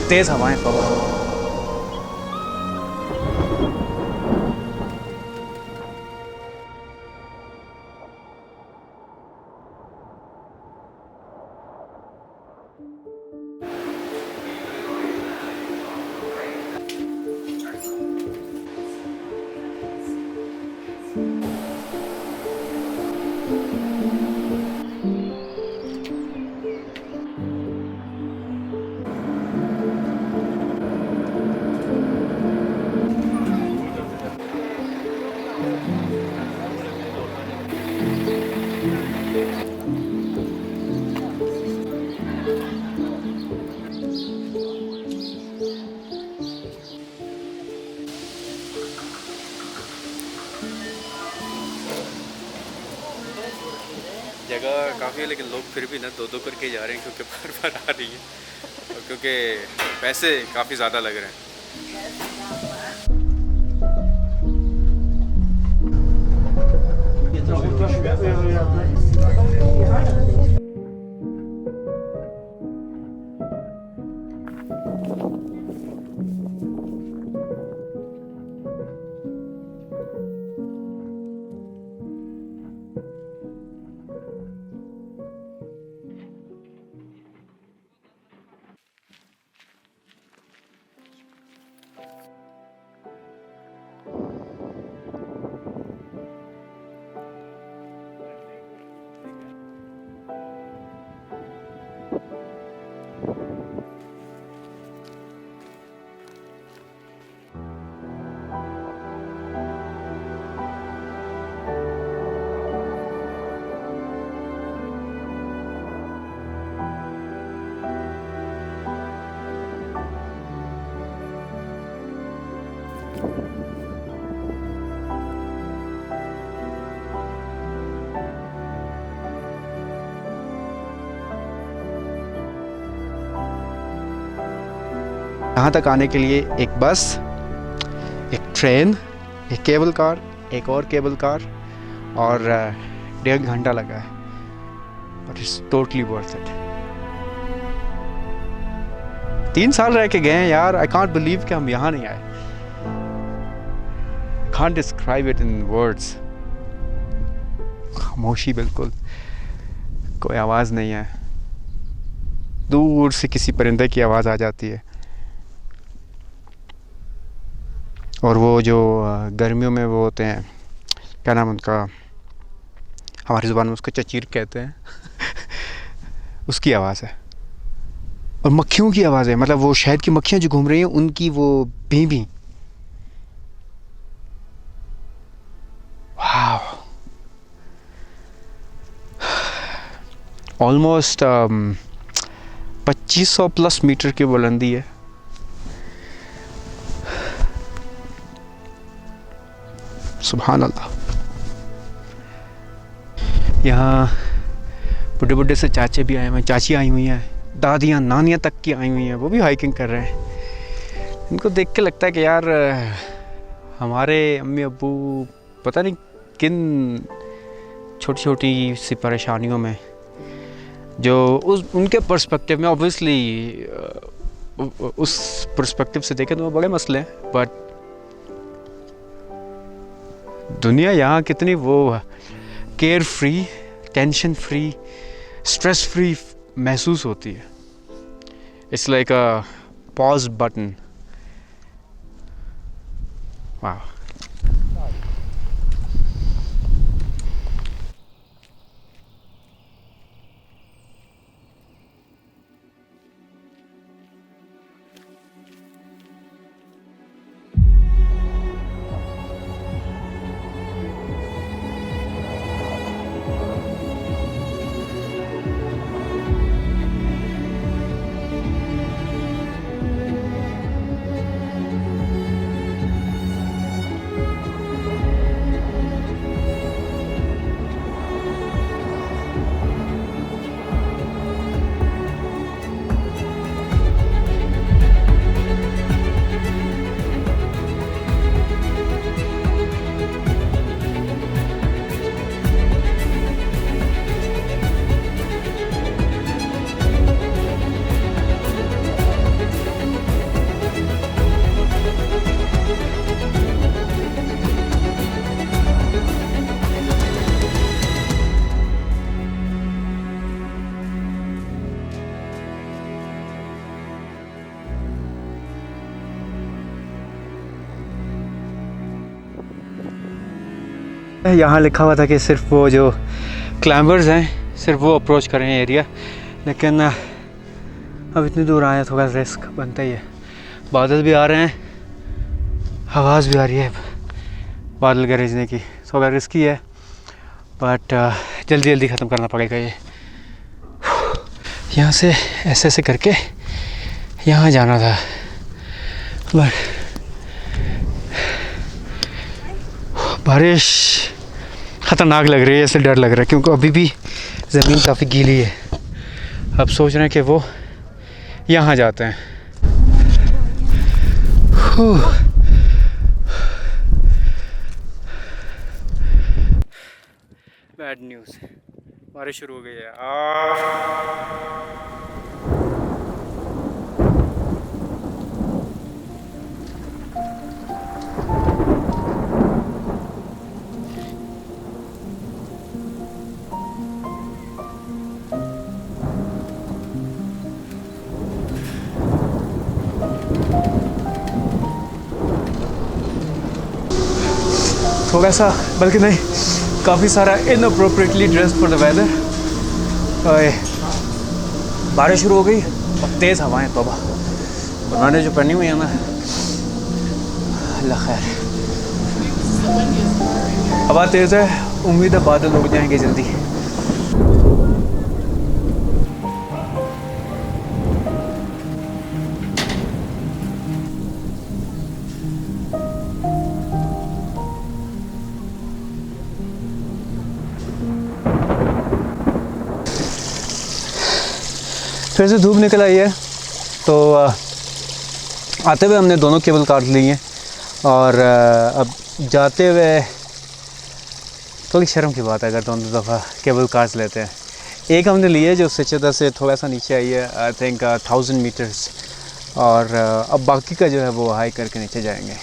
तेज हवाएं पवन। जगह काफ़ी है लेकिन लोग फिर भी ना दो दो करके जा रहे हैं क्योंकि बार बार आ रही है और क्योंकि पैसे काफ़ी ज़्यादा लग रहे हैं। यहाँ तक आने के लिए एक बस, एक ट्रेन, एक केबल कार, एक और केबल कार और 1.5 घंटा लगा है, but it's totally worth it. 3 साल रह के गए हैं यार। आई कांट बिलीव कि हम यहाँ नहीं आए। Can't describe it in words. खामोशी, बिल्कुल कोई आवाज़ नहीं है। दूर से किसी परिंदे की आवाज़ आ जाती है और वो जो गर्मियों में वो होते हैं, क्या नाम उनका, हमारी ज़ुबान में उसको चचीर कहते हैं उसकी आवाज़ है। और मक्खियों की आवाज़ है, मतलब वो शहद की मक्खियाँ जो घूम रही हैं उनकी वो भी। वाह, ऑलमोस्ट 2500 प्लस मीटर की बुलंदी है। सुभान अल्लाह। यहाँ बुढ़े बुढ़े से चाचे भी आए हुए हैं, चाची आई हुई हैं, दादियाँ नानियाँ तक की आई हुई हैं, वो भी हाइकिंग कर रहे हैं। इनको देख के लगता है कि यार हमारे अम्मी अब्बू पता नहीं किन छोटी छोटी सी परेशानियों में, जो उनके पर्सपेक्टिव में ऑब्वियसली उस पर्सपेक्टिव से देखें तो वो बड़े मसले हैं, बट दुनिया यहाँ कितनी वो care free, tension free, stress free महसूस होती है। It's like a pause button. वाह। यहाँ लिखा हुआ था कि सिर्फ वो जो क्लाइंबर्स हैं सिर्फ वो अप्रोच करें एरिया, लेकिन अब इतनी दूर आए थोड़ा रिस्क बनता ही है। बादल भी आ रहे हैं, आवाज़ भी आ रही है बादल गरजने की, थोड़ा रिस्की है बट जल्दी जल्दी ख़त्म करना पड़ेगा ये। यहाँ से ऐसे ऐसे करके यहाँ जाना था बट बारिश ख़तरनाक लग रही है, ऐसे डर लग रहा है क्योंकि अभी भी ज़मीन काफ़ी गीली है। अब सोच रहे हैं कि वो यहाँ जाते हैं। बैड न्यूज़, बारिश शुरू हो गई है। थोड़ा सा बल्कि नहीं, काफ़ी सारा inappropriately dress for the weather. बारिश शुरू हो गई और तेज़ हवाएं, तौबा। उन्होंने जो पहनी हुई है ना, अल्लाह खैर। हवा तेज़ है, उम्मीद है बादल उड़ जाएंगे जल्दी। फिर से धूप निकल आई है, तो आते हुए हमने दोनों केबल कार ली हैं और अब जाते हुए थोड़ी शर्म की बात है अगर दोनों दफ़ा केबल कार्स लेते हैं। एक हमने ली है जो सिचुदा से थोड़ा सा नीचे आई है, आई थिंक 1000 मीटर्स, और अब बाकी का जो है वो हाई करके नीचे जाएंगे।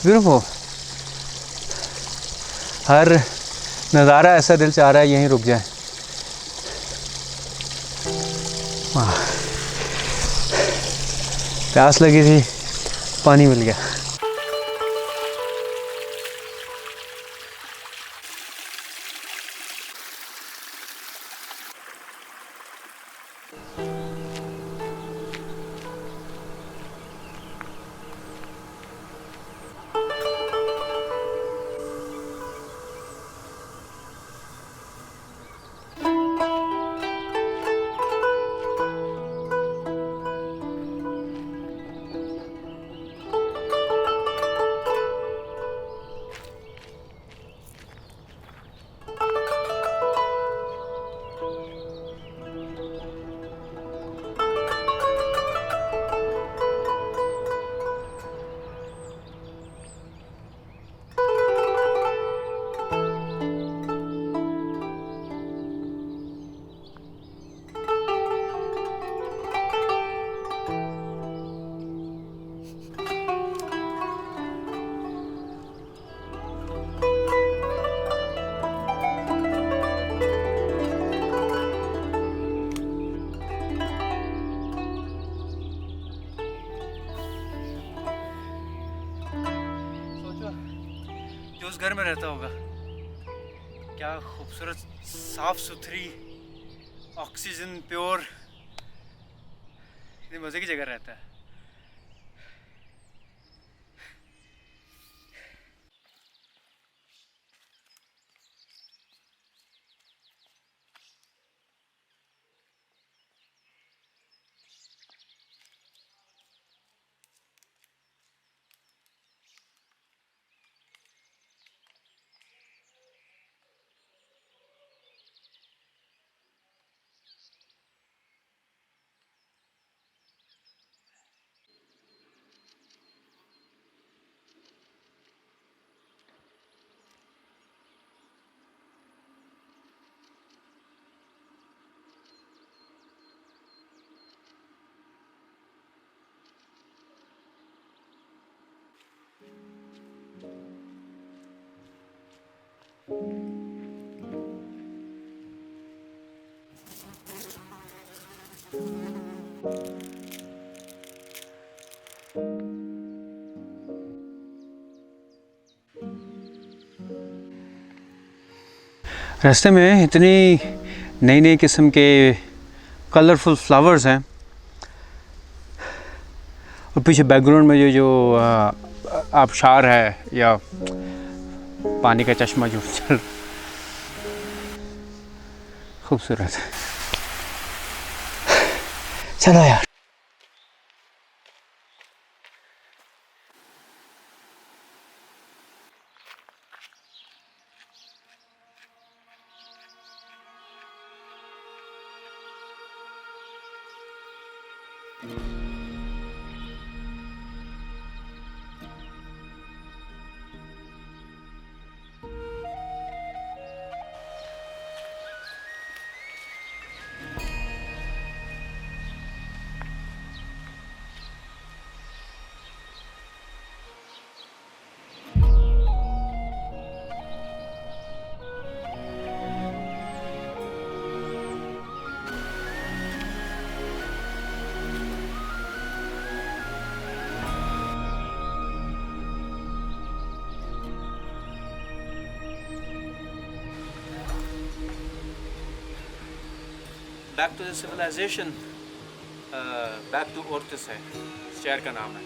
ब्यूटीफुल, हर नज़ारा ऐसा दिल चाह रहा है यहीं रुक जाए। प्यास लगी थी, पानी मिल गया। जो उस घर में रहता होगा, क्या खूबसूरत साफ सुथरी ऑक्सीजन प्योर, इतनी मज़े की जगह रहता है। रास्ते में इतनी नई नई किस्म के कलरफुल फ्लावर्स हैं और पीछे बैकग्राउंड में जो आबशार है या पानी का चश्मा जो चल खूबसूरत है। चलो यार। Back to the civilization, back to ओर्टिस है शहर का नाम है।